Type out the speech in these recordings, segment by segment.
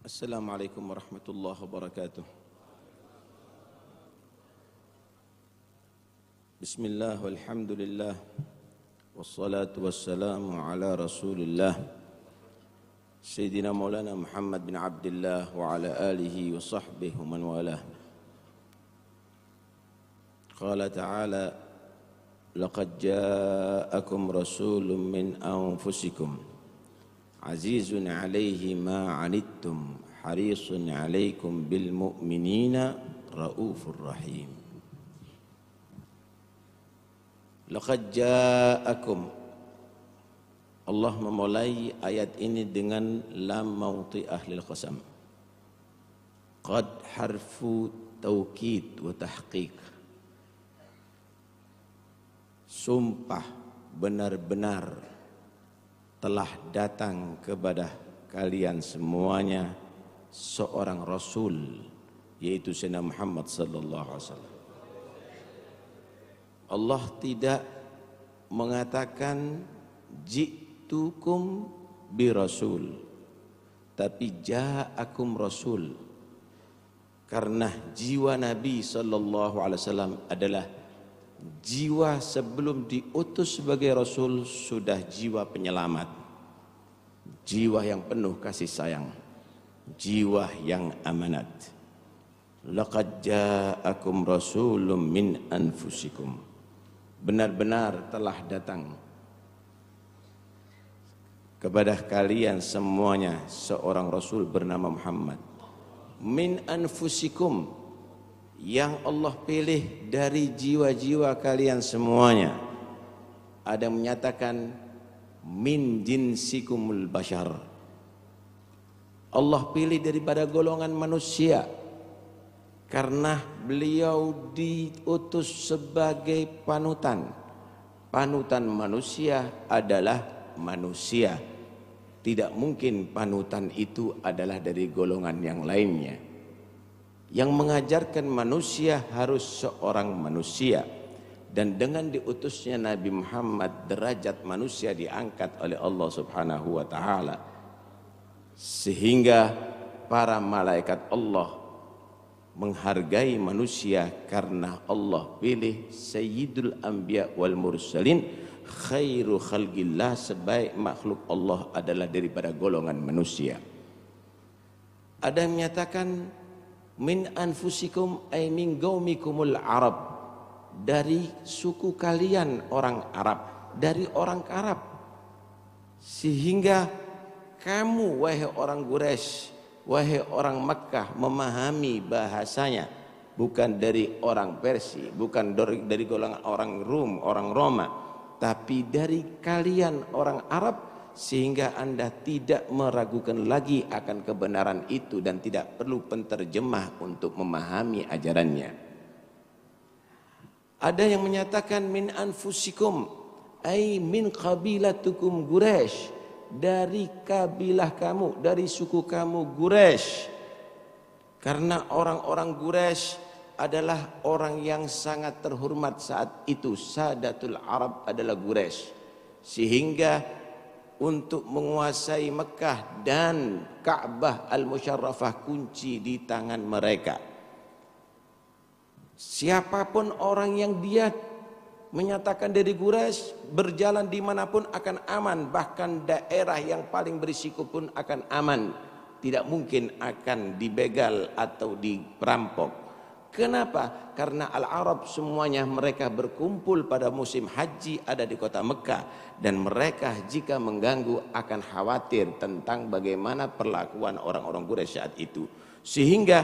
Assalamualaikum warahmatullahi wabarakatuh. Bismillah walhamdulillah wassalatu wassalamu ala rasulillah Sayyidina Maulana Muhammad bin Abdullah wa ala alihi wa sahbihi wa man walah. Qala ta'ala laqad ja'akum rasulun min anfusikum azizun alaihi ma anittum harisun alaikum bil mu'minina raufur rahim. Laqad ja'akum, Allah memulai ayat ini dengan lam mauti ahlil qasam. Qad harfu taukid wa tahqiq. Sumpah benar-benar telah datang kepada kalian semuanya seorang Rasul, yaitu Sayyidina Muhammad sallallahu alaihi wasallam. Allah tidak mengatakan ji'tukum bi rasul, tapi ja'akum rasul, karena jiwa Nabi sallallahu alaihi wasallam adalah jiwa sebelum diutus sebagai Rasul sudah jiwa penyelamat, jiwa yang penuh kasih sayang, jiwa yang amanat. Laqad ja'akum rasulun min anfusikum, benar-benar telah datang kepada kalian semuanya seorang Rasul bernama Muhammad. Min anfusikum, yang Allah pilih dari jiwa-jiwa kalian semuanya. Ada yang menyatakan min jinsikumul bashar, Allah pilih daripada golongan manusia karena beliau diutus sebagai panutan. Panutan manusia adalah manusia, tidak mungkin panutan itu adalah dari golongan yang lainnya. Yang mengajarkan manusia harus seorang manusia, dan dengan diutusnya Nabi Muhammad derajat manusia diangkat oleh Allah Subhanahu wa taala, sehingga para malaikat Allah menghargai manusia karena Allah pilih sayyidul anbiya wal mursalin, khairu khalqillah, sebaik makhluk Allah adalah daripada golongan manusia. Ada yang menyatakan min anfusikum ay min qaumikumul Arab, dari suku kalian orang Arab, dari orang Arab, sehingga kamu wahai orang Quraisy, wahai orang Makkah memahami bahasanya, bukan dari orang Persia, bukan dari golongan orang Rum, orang Roma, tapi dari kalian orang Arab, sehingga Anda tidak meragukan lagi akan kebenaran itu dan tidak perlu penterjemah untuk memahami ajarannya. Ada yang menyatakan min anfusikum ay min qabilatukum Quraisy, dari kabilah kamu, dari suku kamu Quraisy, karena orang-orang Quraisy adalah orang yang sangat terhormat saat itu. Sadatul Arab adalah Quraisy, sehingga untuk menguasai Mekah dan Ka'bah al-Musyarrafah kunci di tangan mereka. Siapapun orang yang dia menyatakan dari Quraisy, berjalan dimanapun akan aman, bahkan daerah yang paling berisiko pun akan aman, tidak mungkin akan dibegal atau diperampok. Kenapa? Karena Al-Arab semuanya mereka berkumpul pada musim haji ada di kota Mekah, dan mereka jika mengganggu akan khawatir tentang bagaimana perlakuan orang-orang Quraisy saat itu, sehingga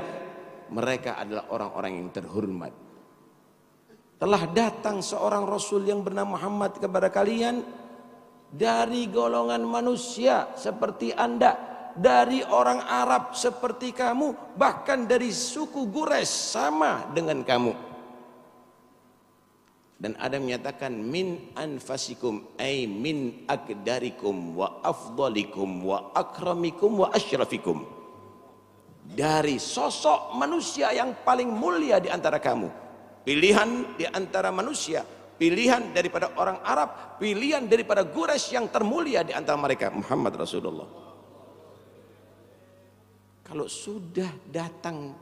mereka adalah orang-orang yang terhormat. Telah datang seorang Rasul yang bernama Muhammad kepada kalian dari golongan manusia seperti Anda, dari orang Arab seperti kamu, bahkan dari suku Quraisy sama dengan kamu. Dan ada menyatakan min anfasikum ay min akdarikum wa afdalikum wa akramikum wa asyrafikum, dari sosok manusia yang paling mulia di antara kamu, pilihan di antara manusia, pilihan daripada orang Arab, pilihan daripada Quraisy yang termulia di antara mereka Muhammad Rasulullah. Kalau sudah datang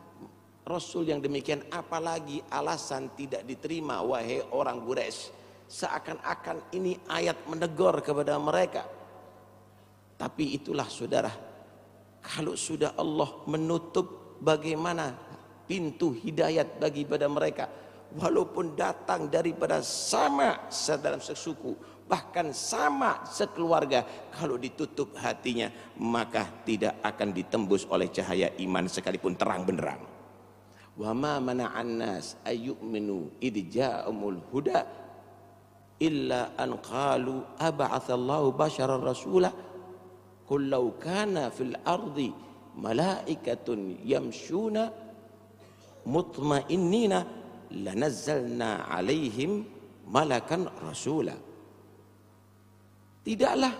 Rasul yang demikian, apalagi alasan tidak diterima wahai orang Quraisy. Seakan-akan ini ayat menegur kepada mereka. Tapi itulah saudara, kalau sudah Allah menutup, bagaimana pintu hidayat bagi pada mereka, walaupun datang daripada sama dalam sesuku, bahkan sama sekeluarga, kalau ditutup hatinya maka tidak akan ditembus oleh cahaya iman sekalipun terang benderang. Wa ma mana'an nas ayyuminu id ja'umul huda illa an qalu ab'atsallahu basyaran rasula qul law kana fil ardi malaikatun yamshuna mutmainnina lanazzalna alaihim malakan rasula. Tidaklah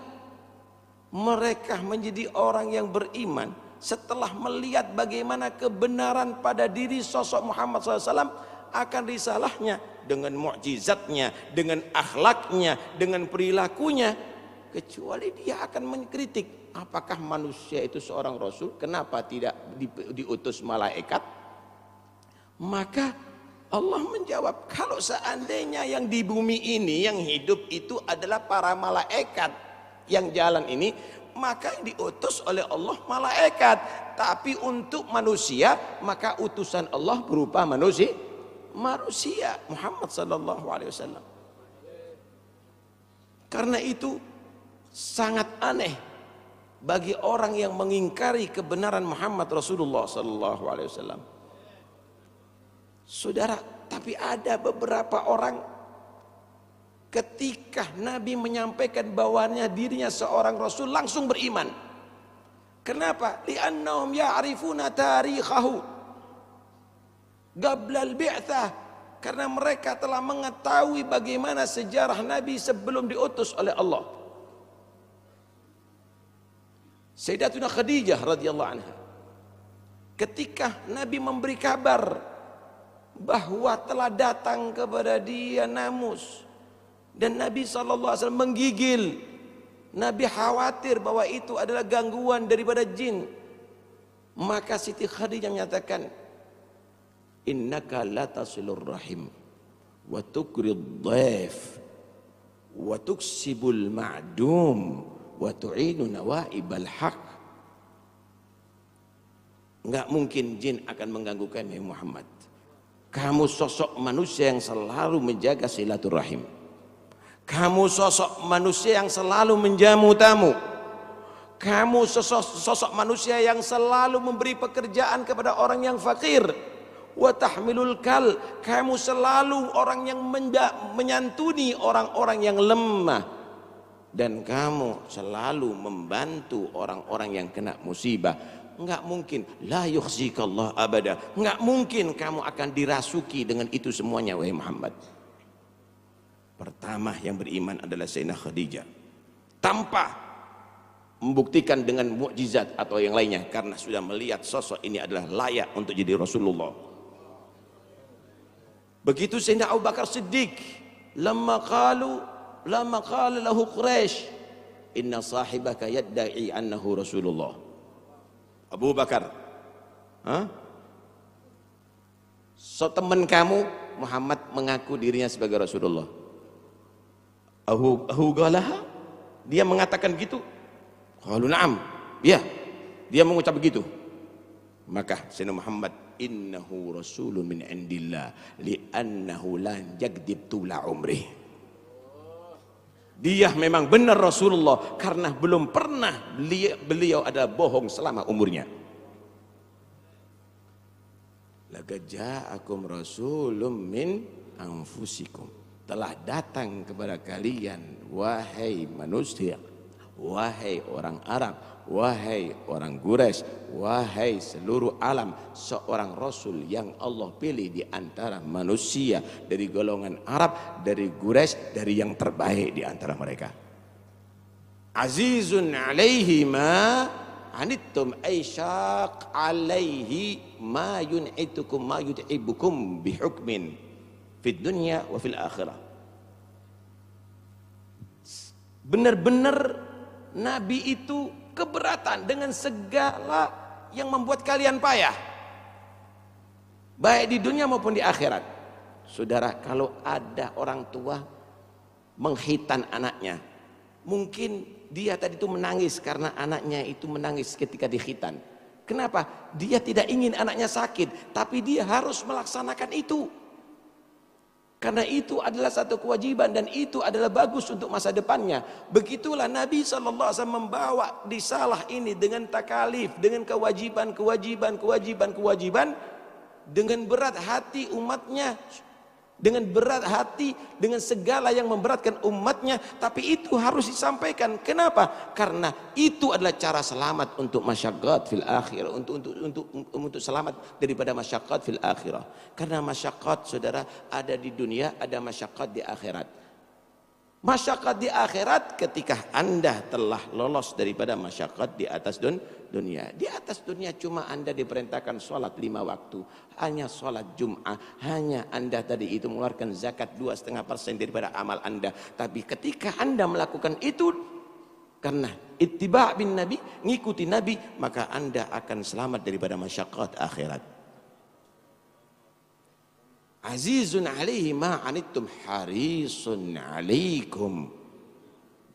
mereka menjadi orang yang beriman setelah melihat bagaimana kebenaran pada diri sosok Muhammad SAW, akan risalahnya, dengan mukjizatnya, dengan akhlaknya, dengan perilakunya, kecuali dia akan mengkritik, apakah manusia itu seorang rasul, kenapa tidak diutus malaikat? Maka Allah menjawab, kalau seandainya yang di bumi ini yang hidup itu adalah para malaikat yang jalan ini, maka yang diutus oleh Allah malaikat. Tapi untuk manusia, maka utusan Allah berupa manusia Muhammad sallallahu alaihi wasallam. Karena itu sangat aneh bagi orang yang mengingkari kebenaran Muhammad Rasulullah sallallahu alaihi wasallam. Saudara, tapi ada beberapa orang ketika Nabi menyampaikan bahwanya dirinya seorang Rasul langsung beriman. Kenapa? Li'annahum ya'rifuna tarikhahu qabla al-bi'tsah. Karena mereka telah mengetahui bagaimana sejarah Nabi sebelum diutus oleh Allah. Sayyidatuna Khadijah radhiyallahu anha, ketika Nabi memberi kabar bahwa telah datang kepada dia namus, dan Nabi SAW menggigil, Nabi khawatir bahwa itu adalah gangguan daripada jin, maka Siti Khadijah menyatakan, innaka latasilur rahim wa tukrid dhaif wa tuksibul ma'dum wa tu'inu nawaibal haq. Enggak mungkin jin akan mengganggu kami Muhammad. Kamu sosok manusia yang selalu menjaga silaturahim. Kamu sosok manusia yang selalu menjamu tamu. Kamu sosok manusia yang selalu memberi pekerjaan kepada orang yang fakir. Wa tahmilul kal, kamu selalu orang yang menyantuni orang-orang yang lemah. Dan kamu selalu membantu orang-orang yang kena musibah. Enggak mungkin, la yukhzikallah abada, enggak mungkin kamu akan dirasuki dengan itu semuanya wahai Muhammad. Pertama yang beriman adalah Sayyidah Khadijah, tanpa membuktikan dengan mukjizat atau yang lainnya, karena sudah melihat sosok ini adalah layak untuk jadi Rasulullah. Begitu Sayyidina Abu Bakar Siddiq, lamma qala lahu Quraisy, inna sahibaka yadda'i annahu Rasulullah. Abu Bakar, so teman kamu Muhammad mengaku dirinya sebagai Rasulullah. Ahu galaha, dia mengatakan gitu. Qalu na'am, ya, dia mengucap begitu. Maka Sayyidina Muhammad, innahu rasulun min indillah li'annahu lan yagdib tula umrih. Dia memang benar Rasulullah karena belum pernah beliau adalah bohong selama umurnya. Laqad ja'akum rasulun min anfusikum, telah datang kepada kalian wahai manusia, wahai orang Arab, wahai orang Quraisy, wahai seluruh alam, seorang Rasul yang Allah pilih di antara manusia, dari golongan Arab, dari Quraisy, dari yang terbaik di antara mereka. Azizun alaihi ma anittum aisyaq alaihi ma yun'itukum ma yud'ibukum bihukmin fid dunya wa fil akhirah. Benar-benar Nabi itu keberatan dengan segala yang membuat kalian payah, baik di dunia maupun di akhirat. Saudara, kalau ada orang tua menghitan anaknya, mungkin dia tadi itu menangis karena anaknya itu menangis ketika dihitan. Kenapa? Dia tidak ingin anaknya sakit, tapi dia harus melaksanakan itu. Karena itu adalah satu kewajiban dan itu adalah bagus untuk masa depannya. Begitulah Nabi SAW membawa risalah ini dengan takalif, dengan kewajiban, dengan berat hati umatnya, dengan berat hati, dengan segala yang memberatkan umatnya, tapi itu harus disampaikan. Kenapa? Karena itu adalah cara selamat untuk masyaqqat fil akhirah, untuk selamat daripada masyaqqat fil akhirah. Karena masyaqqat, saudara, ada di dunia, ada masyaqqat di akhirat. Masyaqqat di akhirat ketika Anda telah lolos daripada masyaqqat di atas dunia. Di atas dunia cuma Anda diperintahkan sholat 5 waktu, hanya sholat Jum'ah, hanya Anda tadi itu mengeluarkan zakat 2,5% daripada amal Anda. Tapi ketika Anda melakukan itu karena ittiba' bin Nabi, ngikuti Nabi, maka Anda akan selamat daripada masyaqqat akhirat. Azizun alaihi ma anittum harisun alaikum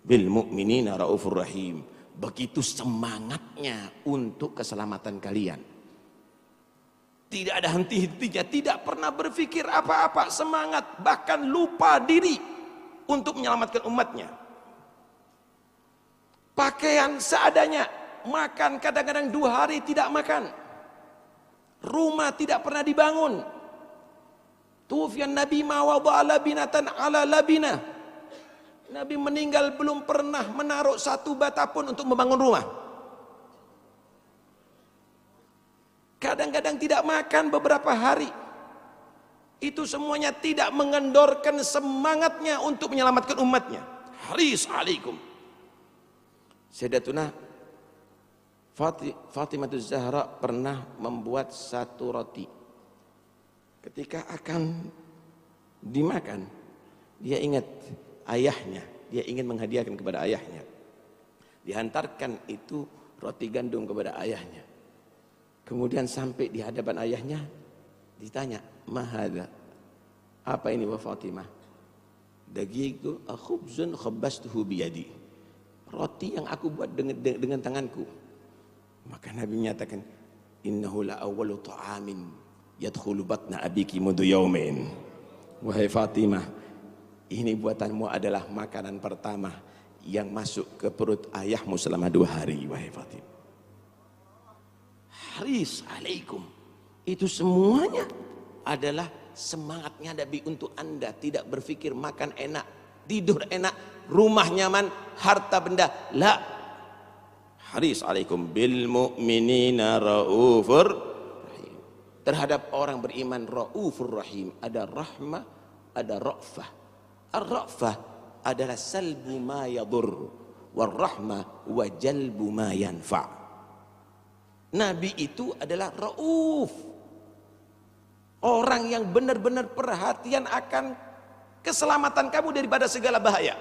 bil mu'minina raufur rahim. Begitu semangatnya untuk keselamatan kalian. Tidak ada henti-hentinya, tidak pernah berpikir apa-apa, semangat, bahkan lupa diri untuk menyelamatkan umatnya. Pakaian seadanya, makan kadang-kadang 2 hari tidak makan. Rumah tidak pernah dibangun. Tufian Nabi ma wada'a labinatan ala labinah. Nabi meninggal belum pernah menaruh satu bata pun untuk membangun rumah. Kadang-kadang tidak makan beberapa hari. Itu semuanya tidak mengendorkan semangatnya untuk menyelamatkan umatnya. Haris alaikum. Sayyidatuna Fatimah Zahra pernah membuat satu roti. Ketika akan dimakan, dia ingat ayahnya, dia ingin menghadiahkan kepada ayahnya. Dihantarkan itu roti gandum kepada ayahnya. Kemudian sampai di hadapan ayahnya, ditanya, "Mahadha?" Apa ini wa Fatimah? "Dagigu khubzun khabbastuhu biyadi." Roti yang aku buat dengan tanganku. Maka Nabi menyatakan, "Innahu la awwalu ta'amin yadkhulu batna abiki mundu yaumin." Wahai Fatimah, ini buatanmu adalah makanan pertama yang masuk ke perut ayahmu selama 2 hari. Wahai Fatimah, haris alaikum. Itu semuanya adalah semangatnya Nabi untuk Anda. Tidak berpikir makan enak, tidur enak, rumah nyaman, harta benda. La. Haris alaikum bil mu'minina raufur. Terhadap orang beriman raufur rahim. Ada rahmah, ada ra'fah. Ar-ra'fah adalah salbu ma yadur, war rahmah wa jalbu ma yanfa'. Nabi itu adalah rauf, orang yang benar-benar perhatian akan keselamatan kamu daripada segala bahaya.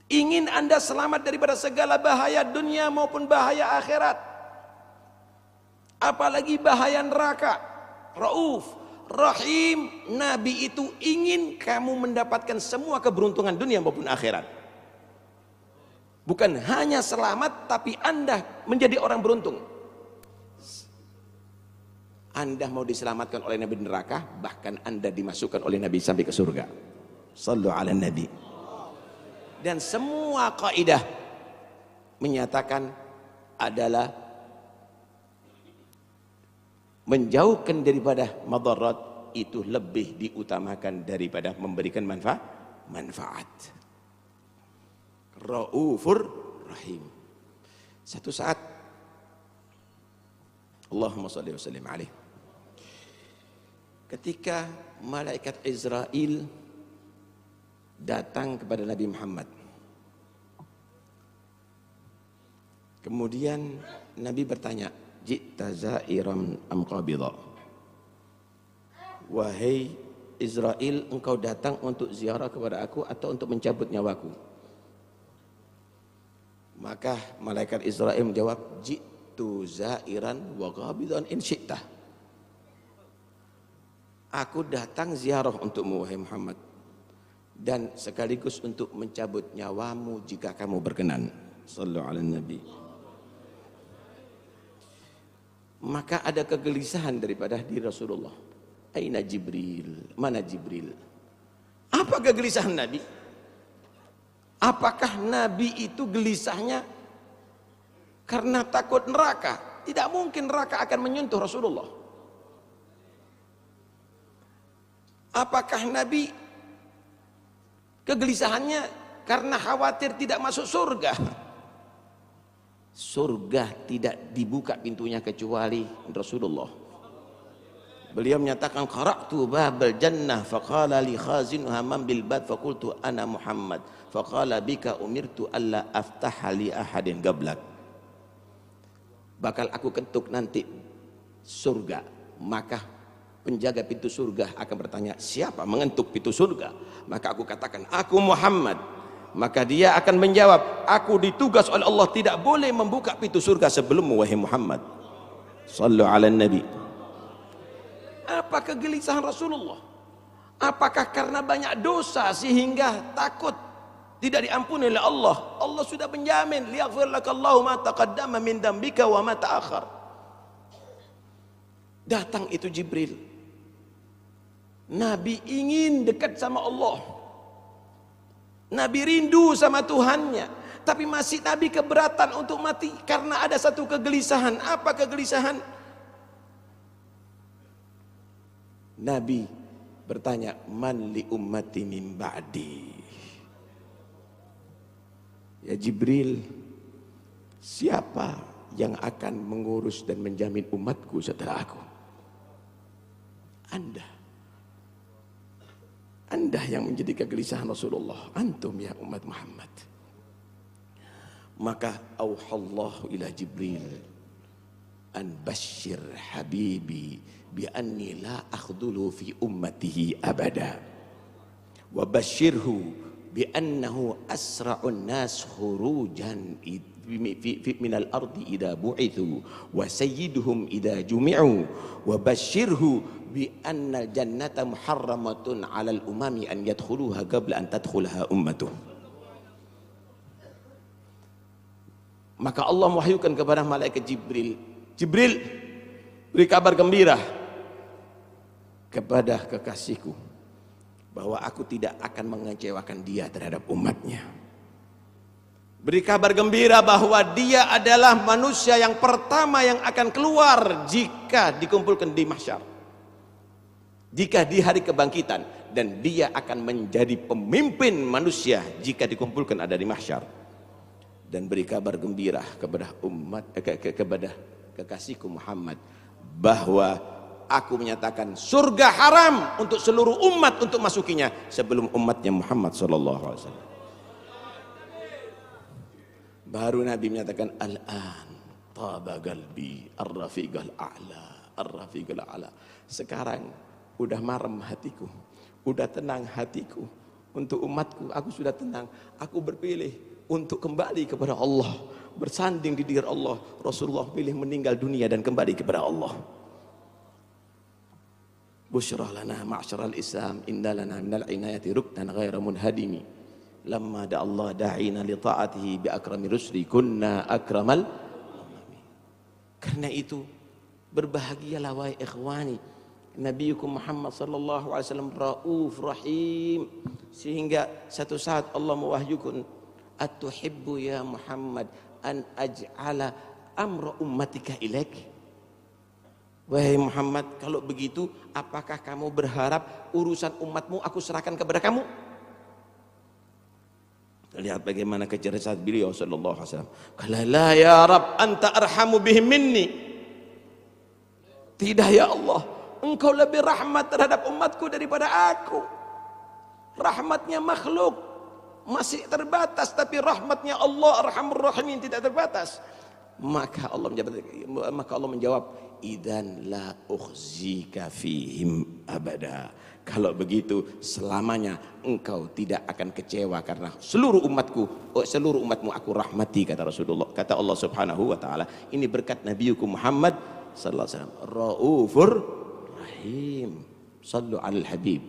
Ingin Anda selamat daripada segala bahaya dunia maupun bahaya akhirat, apalagi bahaya neraka. Rauf, rahim. Nabi itu ingin kamu mendapatkan semua keberuntungan dunia maupun akhirat. Bukan hanya selamat, tapi Anda menjadi orang beruntung. Anda mau diselamatkan oleh Nabi neraka, bahkan Anda dimasukkan oleh Nabi sampai ke surga. Sallu ala Nabi. Dan semua kaidah menyatakan adalah menjauhkan daripada madarat itu lebih diutamakan daripada memberikan manfaat. Raufur rahim. Satu saat, Allahumma shalli wa sallim alaih, ketika malaikat Israel datang kepada Nabi Muhammad, kemudian Nabi bertanya, "Ji'ta za'iram am qabidha?" Wahai Israel, engkau datang untuk ziarah kepada aku atau untuk mencabut nyawaku? Maka malaikat Israel menjawab, jitu zairan wa ghabidan in syi'tah. Aku datang ziarah untukmu wahai Muhammad, dan sekaligus untuk mencabut nyawamu jika kamu berkenan. Sallallahu alaihi nabi. Maka ada kegelisahan daripada diri Rasulullah. Aina Jibril? Mana Jibril? Apa kegelisahan Nabi? Apakah Nabi itu gelisahnya karena takut neraka? Tidak mungkin neraka akan menyentuh Rasulullah. Apakah Nabi kegelisahannya karena khawatir tidak masuk surga? Surga tidak dibuka pintunya kecuali Rasulullah. Beliau menyatakan, qara'tu babal jannah faqala li khazinuha man bil bab faqultu ana Muhammad faqala bika umirtu alla aftaha li ahadin gablak. Bakal aku ketuk nanti surga, maka penjaga pintu surga akan bertanya, siapa mengetuk pintu surga? Maka aku katakan, aku Muhammad. Maka dia akan menjawab, aku ditugas oleh Allah tidak boleh membuka pintu surga sebelummu wahai Muhammad. Sallu ala nabi. Apa kegelisahan Rasulullah? Apakah karena banyak dosa sehingga takut tidak diampuni oleh Allah? Allah sudah menjamin, liyaghfir lakallahu ma taqaddama min dambika wa ma ta'akhkhar. Datang itu Jibril. Nabi ingin dekat sama Allah. Nabi rindu sama Tuhannya, tapi masih Nabi keberatan untuk mati karena ada satu kegelisahan. Apa kegelisahan? Nabi bertanya, man li ummati min ba'di. Ya Jibril, siapa yang akan mengurus dan menjamin umatku setelah aku? Anda yang menjadi kegelisahan Rasulullah, antum ya umat Muhammad. Maka auhallahu ila Jibril an bashir habibi bi anni la akhdulu fi ummatihi abada wa bashirhu bi annahu asra'un nas khurujan min al-ardi idha bu'ithu wa sayyiduhum idha jumi'u wa bashirhu bi anna jannata muharramatun 'alal umami an yadkhuluha qabla an tadkhulaha ummatuh. Maka Allah mewahyukan kepada malaikat Jibril, Jibril, beri kabar gembira kepada kekasihku bahwa aku tidak akan mengecewakan dia terhadap umatnya. Beri kabar gembira bahwa dia adalah manusia yang pertama yang akan keluar jika dikumpulkan di mahsyar, jika di hari kebangkitan, dan dia akan menjadi pemimpin manusia jika dikumpulkan ada di mahsyar. Dan beri kabar gembira kepada kepada kekasihku Muhammad bahwa aku menyatakan surga haram untuk seluruh umat untuk masukinya sebelum umatnya Muhammad sallallahu alaihi wasallam. Baru Nabi menyatakan, al-an taba qalbi ar-rafiqal a'la, ar-rafiqal a'la. Sekarang udah marem hatiku, udah tenang hatiku untuk umatku. Aku sudah tenang. Aku berpilih untuk kembali kepada Allah, bersanding di diri Allah. Rasulullah pilih meninggal dunia dan kembali kepada Allah. Busyrah lana ma'syaral Islam, inna lana minal inayati ruknan ghaira munhadimi. Lamma da Allah da'ina li ta'atihi bi akrami rusli kunna akramal. Karena itu berbahagialah wahai ikhwani, Nabiukum Muhammad sallallahu alaihi wasallam rauf rahim, sehingga satu saat Allah mewahyukan, atuhibbu ya Muhammad an aj'ala amra ummatika ilaik. Wahai Muhammad, kalau begitu apakah kamu berharap urusan umatmu aku serahkan kepada kamu? Lihat bagaimana kecerdasan beliau sallallahu alaihi wasallam. Qala la ya Rabb anta arhamu bihim minni. Tidak ya Allah, engkau lebih rahmat terhadap umatku daripada aku. Rahmatnya makhluk masih terbatas, tapi rahmatnya Allah Arhamur Rahimin tidak terbatas. Maka Allah menjawab, idzan la ukhzika fihim abada. Kalau begitu selamanya engkau tidak akan kecewa karena seluruh umatmu aku rahmati, kata Rasulullah. Kata Allah Subhanahu wa taala, ini berkat Nabiukum Muhammad sallallahu alaihi wasallam, raufur rahim. Sallu alal habib.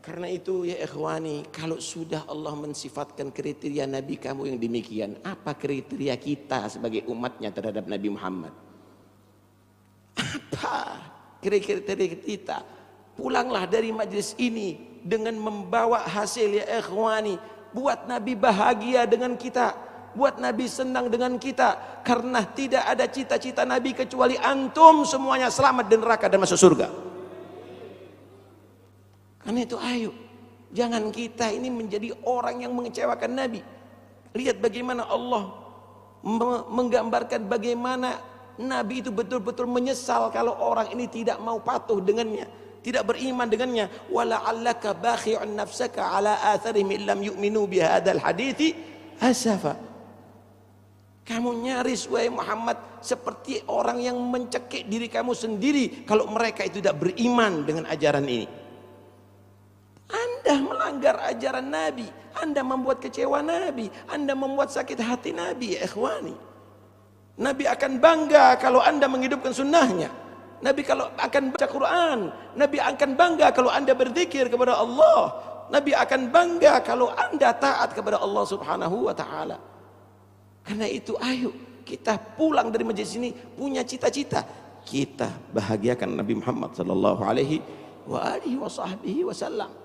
Karena itu ya ikhwani, kalau sudah Allah mensifatkan kriteria Nabi kamu yang demikian, apa kriteria kita sebagai umatnya terhadap Nabi Muhammad? Apa kriteria kita? Pulanglah dari majlis ini dengan membawa hasil ya ikhwani. Buat Nabi bahagia dengan kita, buat Nabi senang dengan kita. Karena tidak ada cita-cita Nabi kecuali antum semuanya selamat di neraka dan masuk surga. Karena itu ayo, jangan kita ini menjadi orang yang mengecewakan Nabi. Lihat bagaimana Allah menggambarkan bagaimana Nabi itu betul-betul menyesal kalau orang ini tidak mau patuh dengannya, tidak beriman dengannya. Wala'allaka bakhi'un nafsaka ala atharihim illam yu'minu bihadzal hadithi asafa. Kamu nyaris wahai Muhammad seperti orang yang mencekik diri kamu sendiri kalau mereka itu tidak beriman dengan ajaran ini. Anda melanggar ajaran Nabi, Anda membuat kecewa Nabi, Anda membuat sakit hati Nabi ya ikhwani. Nabi akan bangga kalau Anda menghidupkan sunnahnya. Nabi kalau akan baca Quran, Nabi akan bangga kalau Anda berzikir kepada Allah. Nabi akan bangga kalau Anda taat kepada Allah Subhanahu wa taala. Karena itu ayo kita pulang dari majelis ini punya cita-cita. Kita bahagiakan Nabi Muhammad sallallahu alaihi wasallam.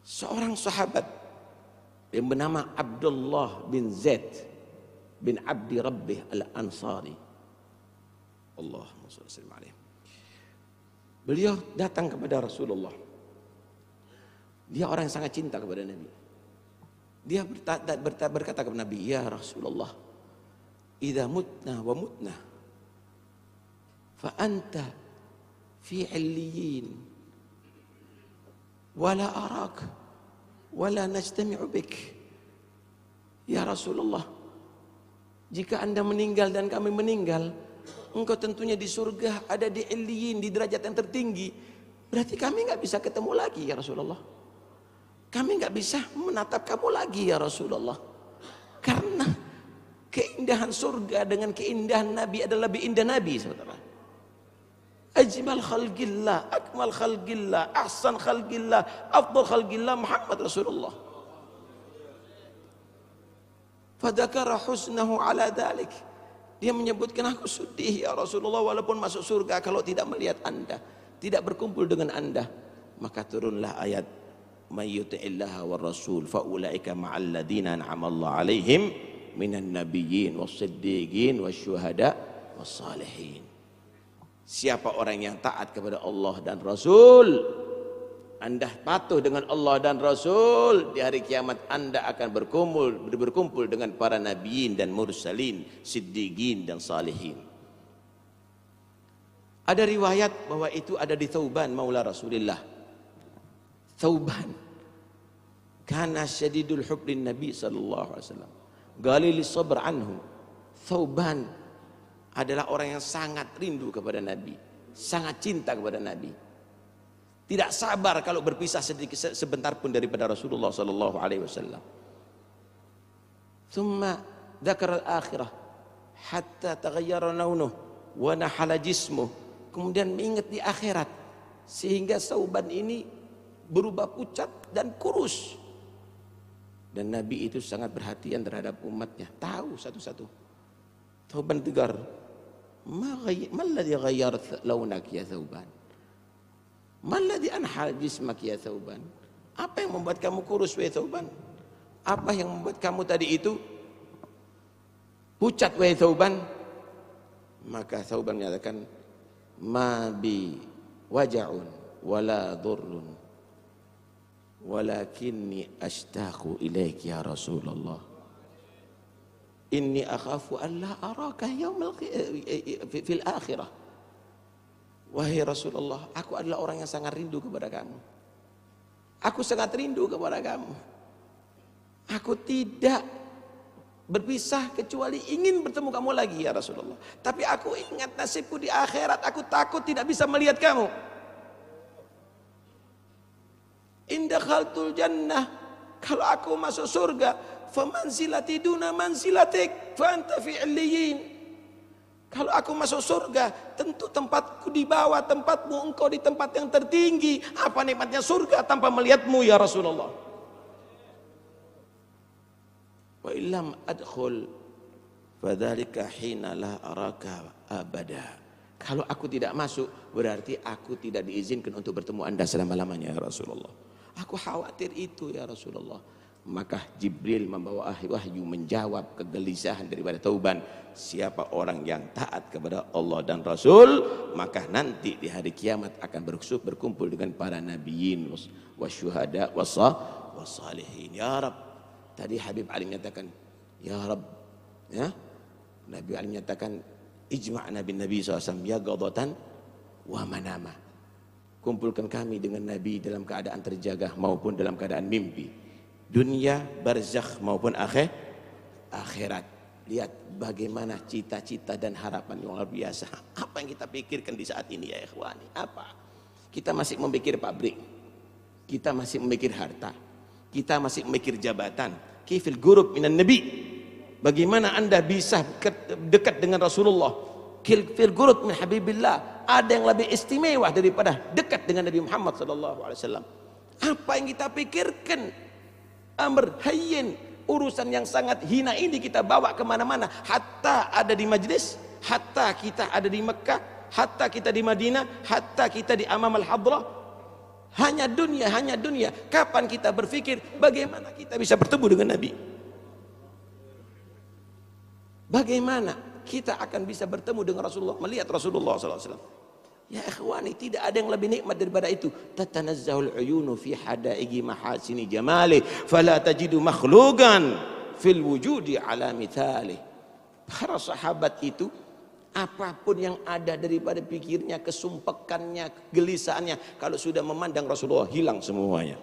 Seorang sahabat yang bernama Abdullah bin Zaid bin Abdi Rabbih al-Ansari, Allahumma shalli wa sallim alaihi. Beliau datang kepada Rasulullah. Dia orang yang sangat cinta kepada Nabi. Dia berkata kepada Nabi, ya Rasulullah, idza mutna wa mutna fa anta fi 'illiyin wala arak wala najtami'u bik. Ya Rasulullah, jika Anda meninggal dan kami meninggal, engkau tentunya di surga, ada di Illiyin, di derajat yang tertinggi. Berarti kami nggak bisa ketemu lagi ya Rasulullah. Kami nggak bisa menatap kamu lagi ya Rasulullah. Karena keindahan surga dengan keindahan Nabi adalah lebih indah Nabi, saudara. Ajmal khalqillah, akmal khalqillah, ahsan khalqillah, afdal khalqillah Muhammad Rasulullah. Fadakara husnahu ala dhalik. Dia menyebutkan, aku sedih ya Rasulullah walaupun masuk surga kalau tidak melihat Anda, tidak berkumpul dengan Anda. Maka turunlah ayat, may yuti'illaha war rasul fa ulaika ma'al ladina an'amallahu alaihim minan nabiyyin was-siddiqin wasyuhada was-salihin. Siapa orang yang taat kepada Allah dan Rasul, Anda patuh dengan Allah dan Rasul, di hari kiamat Anda akan berkumpul dengan para nabiyin dan mursalin, siddiqin dan salihin. Ada riwayat bahwa itu ada di Thauban maula Rasulullah. Thauban kana syadidul hubbin Nabi sallallahu alaihi wasallam, galil sabr anhu. Thauban adalah orang yang sangat rindu kepada Nabi, sangat cinta kepada Nabi. Tidak sabar kalau berpisah sedikit sebentar pun daripada Rasulullah sallallahu alaihi wasallam. Thumma dzakara al-akhirah hatta taghayyara launuhu wa nahala jismuhu. Kemudian mengingat di akhirat sehingga Thauban ini berubah pucat dan kurus. Dan Nabi itu sangat perhatian terhadap umatnya, tahu satu-satu. Thauban tegar, ma alladhi ghayyara launak ya Thauban? Ma alladhi anha jismak ya Thauban? Apa yang membuat kamu kurus wahai Thauban? Apa yang membuat kamu tadi itu pucat wahai Thauban? Maka Thauban menyatakan, ma bi waja'un wala dhurrun walakinni ashtaqu ilaik ya Rasulullah. Inni akhafu an la araka fil akhirah. Wahai Rasulullah, aku adalah orang yang sangat rindu kepada kamu. Aku sangat rindu kepada kamu. Aku tidak berpisah kecuali ingin bertemu kamu lagi ya Rasulullah. Tapi aku ingat nasibku di akhirat, aku takut tidak bisa melihat kamu. Indah khaltul jannah, kalau aku masuk surga, famanzilati duna manzilatik fa anta fi illiyin. Kalau aku masuk surga, tentu tempatku di bawah tempatmu, engkau di tempat yang tertinggi. Apa nikmatnya surga tanpa melihatmu ya Rasulullah? Wa illam adkhul fadzalika hina la araka abada. Kalau aku tidak masuk, berarti aku tidak diizinkan untuk bertemu Anda selama-lamanya ya Rasulullah. Aku khawatir itu ya Rasulullah. Maka Jibril membawa wahyu menjawab kegelisahan daripada Tauban. Siapa orang yang taat kepada Allah dan Rasul, maka nanti di hari kiamat akan berkumpul dengan para nabiyin wasyuhada wassalihin. Ya Rab, tadi Habib Ali menyatakan, ya Rab, ya, Nabi Ali menyatakan, ijma'na bin Nabi SAW ya ghadatan wa manama. Kumpulkan kami dengan Nabi dalam keadaan terjaga maupun dalam keadaan mimpi, dunia, barzakh maupun akhirat. Lihat bagaimana cita-cita dan harapan yang luar biasa. Apa yang kita pikirkan di saat ini ya ikhwani? Apa? Kita masih memikir pabrik, kita masih memikir harta, kita masih memikir jabatan. Kifil gurub minan nabi. Bagaimana Anda bisa dekat dengan Rasulullah? Kifil gurub min habibillah. Ada yang lebih istimewa daripada dekat dengan Nabi Muhammad SAW. Apa yang kita pikirkan? Amr hayyin, urusan yang sangat hina ini kita bawa kemana-mana. Hatta ada di majlis, hatta kita ada di Mekah, hatta kita di Madinah, hatta kita di Amam al-Hadrah. Hanya dunia, hanya dunia. Kapan kita berpikir bagaimana kita bisa bertemu dengan Nabi? Bagaimana kita akan bisa bertemu dengan Rasulullah, melihat Rasulullah SAW? Ya ikhwani, tidak ada yang lebih nikmat daripada itu. Tatanazzahul uyunu fi hadaigi mahasini jamali fala tajidu makhluqan fil wujudi ala mithali. Para sahabat itu, apapun yang ada daripada pikirnya, kesumpekannya, kegelisahannya, kalau sudah memandang Rasulullah hilang semuanya.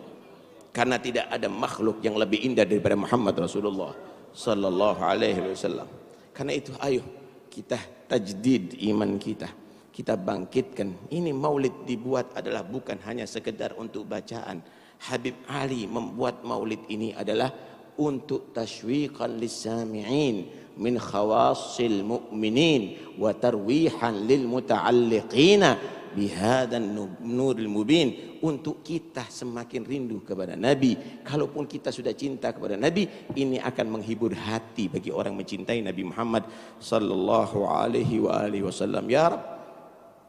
Karena tidak ada makhluk yang lebih indah daripada Muhammad Rasulullah sallallahu alaihi wasallam. Karena itu ayo kita tajdid iman kita. Kita bangkitkan. Ini maulid dibuat adalah bukan hanya sekedar untuk bacaan. Habib Ali membuat maulid ini adalah untuk tashwiqan lis-sami'in min khawassil mu'minin wa tarwihan lil muta'alliqina bihadan nuril mubin. Untuk kita semakin rindu kepada Nabi. Kalaupun kita sudah cinta kepada Nabi, ini akan menghibur hati bagi orang mencintai Nabi Muhammad sallallahu alaihi wasallam. Ya Rabb,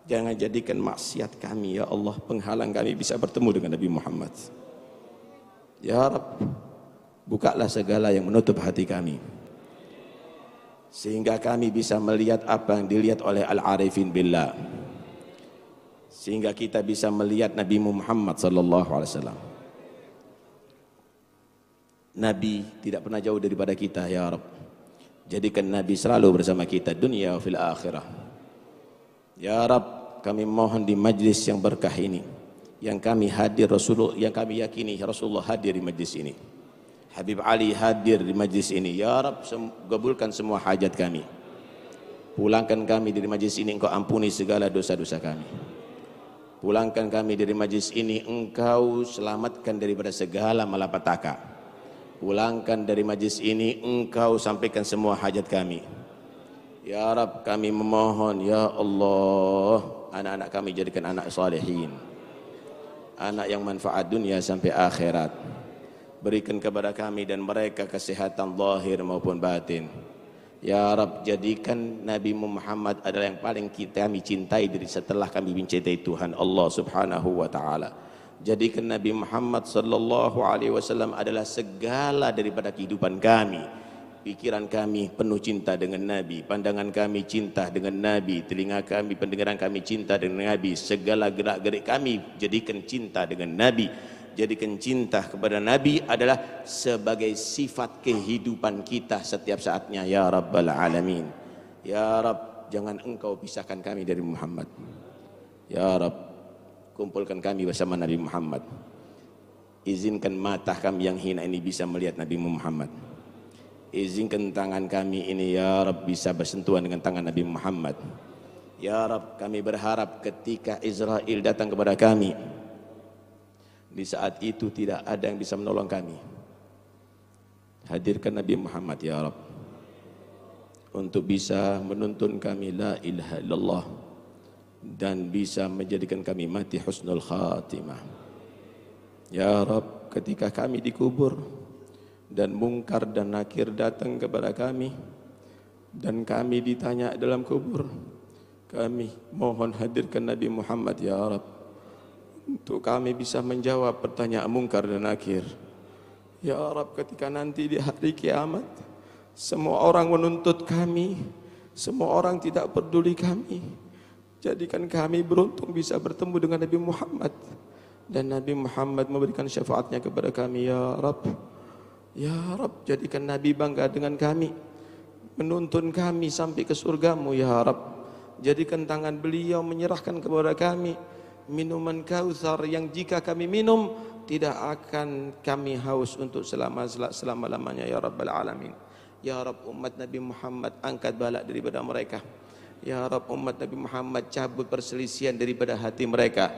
jangan jadikan maksiat kami ya Allah penghalang kami bisa bertemu dengan Nabi Muhammad. Ya Rabb, bukalah segala yang menutup hati kami, sehingga kami bisa melihat apa yang dilihat oleh al-arifin billah, sehingga kita bisa melihat Nabi Muhammad sallallahu alaihi wasallam. Nabi tidak pernah jauh daripada kita ya Rabb. Jadikan Nabi selalu bersama kita dunia wa fil akhirah. Ya Rabb, kami mohon di majlis yang berkah ini, yang kami hadir Rasulullah, yang kami yakini Rasulullah hadir di majlis ini, Habib Ali hadir di majlis ini. Ya Rabb, kabulkan semua hajat kami. Pulangkan kami dari majlis ini, Engkau ampuni segala dosa-dosa kami. Pulangkan kami dari majlis ini, Engkau selamatkan daripada segala malapetaka. Pulangkan dari majlis ini, Engkau sampaikan semua hajat kami. Ya Rabb, kami memohon ya Allah, anak-anak kami jadikan anak salihin, anak yang manfaat dunia sampai akhirat. Berikan kepada kami dan mereka kesehatan zahir maupun batin. Ya Rabb, jadikan Nabi Muhammad adalah yang paling kami cintai dari setelah kami mencintai Tuhan Allah Subhanahu wa taala. Jadikan Nabi Muhammad sallallahu alaihi wasallam adalah segala daripada kehidupan kami. Pikiran kami penuh cinta dengan Nabi, pandangan kami cinta dengan Nabi, telinga kami, pendengaran kami cinta dengan Nabi, segala gerak-gerik kami jadikan cinta dengan Nabi. Jadikan cinta kepada Nabi adalah sebagai sifat kehidupan kita setiap saatnya ya Rabbal Alamin. Ya Rabb, jangan Engkau pisahkan kami dari Muhammad. Ya Rabb, kumpulkan kami bersama Nabi Muhammad. Izinkan mata kami yang hina ini bisa melihat Nabi Muhammad. izinkan tangan kami ini ya Rabb bisa bersentuhan dengan tangan Nabi Muhammad. Ya Rabb, kami berharap ketika Israel datang kepada kami, di saat itu tidak ada yang bisa menolong kami. Hadirkan Nabi Muhammad ya Rabb untuk bisa menuntun kami la ilaha illallah dan bisa menjadikan kami mati husnul khatimah. Ya Rabb, ketika kami dikubur dan mungkar dan nakir datang kepada kami dan kami ditanya dalam kubur, kami mohon hadirkan Nabi Muhammad ya Rabb untuk kami bisa menjawab pertanyaan mungkar dan nakir. Ya Rabb, ketika nanti di hari kiamat semua orang menuntut kami, semua orang tidak peduli kami, jadikan kami beruntung bisa bertemu dengan Nabi Muhammad dan Nabi Muhammad memberikan syafaatnya kepada kami ya Rabb. Ya Rabb, jadikan Nabi bangga dengan kami, menuntun kami sampai ke surgamu ya Rabb. Jadikan tangan beliau menyerahkan kepada kami minuman Kautsar yang jika kami minum tidak akan kami haus untuk selama-lamanya ya Rabbal Alamin. Ya Rabb, umat Nabi Muhammad angkat balak daripada mereka. Ya Rabb, umat Nabi Muhammad cabut perselisihan daripada hati mereka.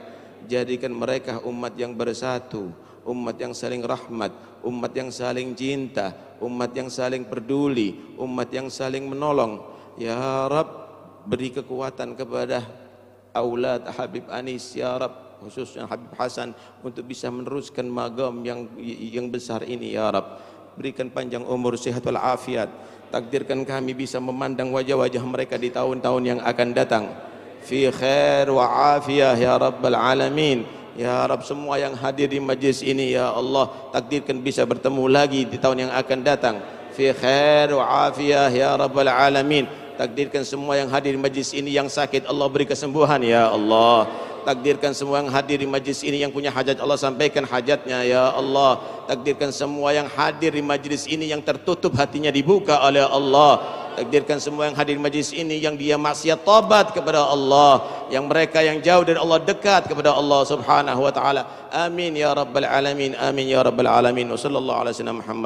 Jadikan mereka umat yang bersatu, umat yang saling rahmat, umat yang saling cinta, umat yang saling peduli, umat yang saling menolong. Ya Rabb, beri kekuatan kepada aulad Habib Anis ya Rabb, khususnya Habib Hasan untuk bisa meneruskan magam yang besar ini ya Rabb. Berikan panjang umur, sehat wal afiat. Takdirkan kami bisa memandang wajah-wajah mereka di tahun-tahun yang akan datang fi khair wa afiyah ya Rabbal Alamin. Ya Rabb, semua yang hadir di majlis ini ya Allah takdirkan bisa bertemu lagi di tahun yang akan datang fi khair wa afiyah ya Rabbal Alamin. Takdirkan semua yang hadir di majlis ini yang sakit Allah beri kesembuhan ya Allah. Takdirkan semua yang hadir di majlis ini yang punya hajat Allah sampaikan hajatnya ya Allah. Takdirkan semua yang hadir di majlis ini yang tertutup hatinya dibuka oleh Allah. Takdirkan semua yang hadir di majlis ini yang dia maksiat tobat kepada Allah, yang mereka yang jauh dari Allah dekat kepada Allah Subhanahu wa taala. Amin ya rabbal alamin. Amin ya rabbal alamin. Wassallallahu ala sayyidina Muhammad.